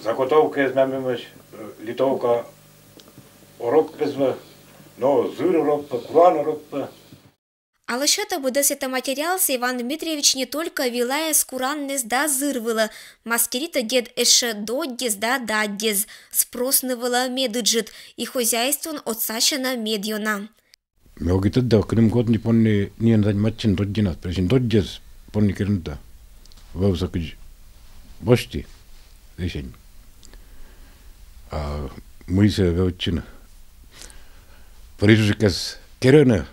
Заготовка из мамимыш, литовка ороппезва, но зыр ороппа, куран ороппа. Алышата будас это материал с Иван Дмитриевич не только вилая скураннес да зырвыла, мастерита дед эше доддез да даддез, спроснывала медыджит, и хозяйствон отсачена медьона. Меогит да крым год не понни не заниматься доддинат, прежде доддез понни кернта. Вовсакж бошти решень. А мы се веучина. Прижикас керена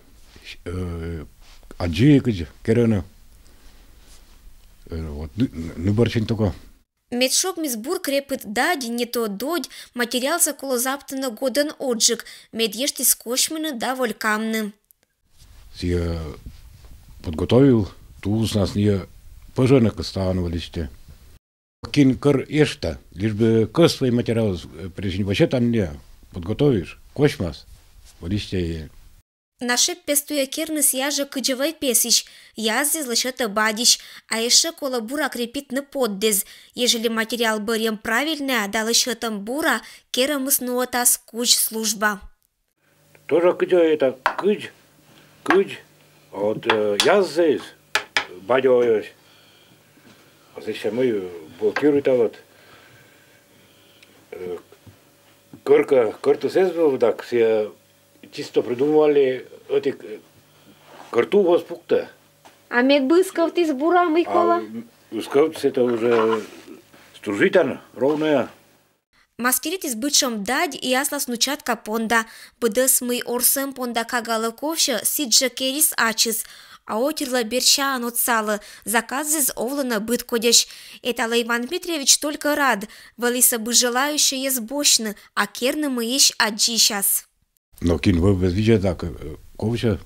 аджи кыж керена вот ныбарчин только. Медшок мизбур крепит дади, не то додь, материал за колозаптана годен отжиг, медешти скошмины да волькамны. Я подготовил, туз нас не поженок останавливались. Кин кор ешта, лишь бы кос свой материал, прежде вообще там не подготовишь, кошмас, листья. Наше пестуя керныс яжа кыджевай песищ, язды злышета бадищ, а еще кола бура крепит на поддез. Ежели материал берем правильный, да лышетам бура, керамыс нуота скуч служба. Тоже кыджа это кыдж, а вот язды бадёешь. А здесь мы блокируют вот. Карту сезбил, так все чисто придумывали эти карту воспукта. А медбысков ты с бура Микола? Бысков это уже стружитан, ровная. Маскирит из бычом дадь и асла снучатка понда, быдас мы орсем понда кагала ковша сиджа керис ачис, а отерла берча анотсала, заказы с овлана быт кодящ. Это Иван Дмитриевич только рад, валиса бы желающие сбочны, а керны мы ищ аджи сейчас. Но кин вы видите так, ковша,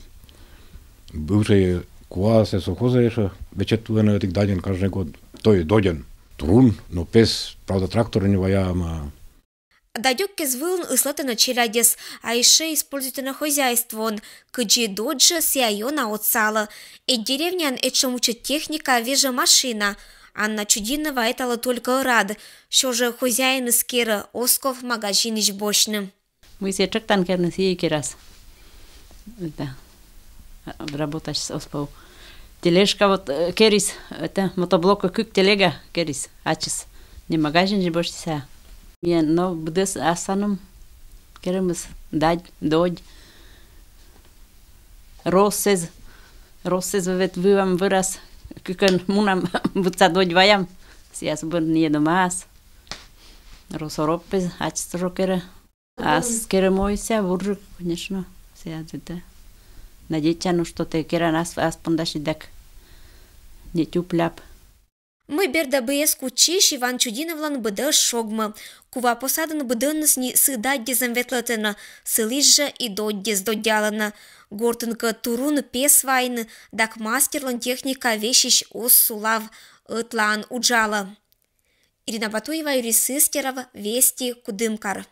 бывшие куасы совхоза еще, вечетуя этих даден каждый год, то и доден, трун, но без, правда, трактора не ваяма. Дадёк кезвылн ыслата на челядес, а еще используйте на хозяйство он, кыджи доджа сиайона отсала. И деревнян этшем учит техника вежа машина. Анна Чудинова этала только рад, что же хозяин из кера Осков магазинищ бошным. Мы все чектан керны сиеки раз. Это работаешь с Оспов. Тележка вот керис, это мотоблока кык телега керис, ачис. Не магазинищ бошся. Я но будес асаном керемс дать додь россез вет вывам выраз кыкен мунам будца додь ваям сейчас бы не домас росоропез ачстрокера ас керемойся вуржик конечно сейчас это надеяться ну что ты кера нас аспондаши дак не тюпляп. Мы берда быес кучиш Иван Чудиновлан быда шогма. Кува посадан быдынныс ни сыдаддезем ветлатена, сылижа и доддез додялана. Гортынка турун пес вайны, дак мастерлан техника вещищ ос сулав, ытлан уджала. Ирина Батуева, Юрий Сыстеров, Вести, Кудымкар.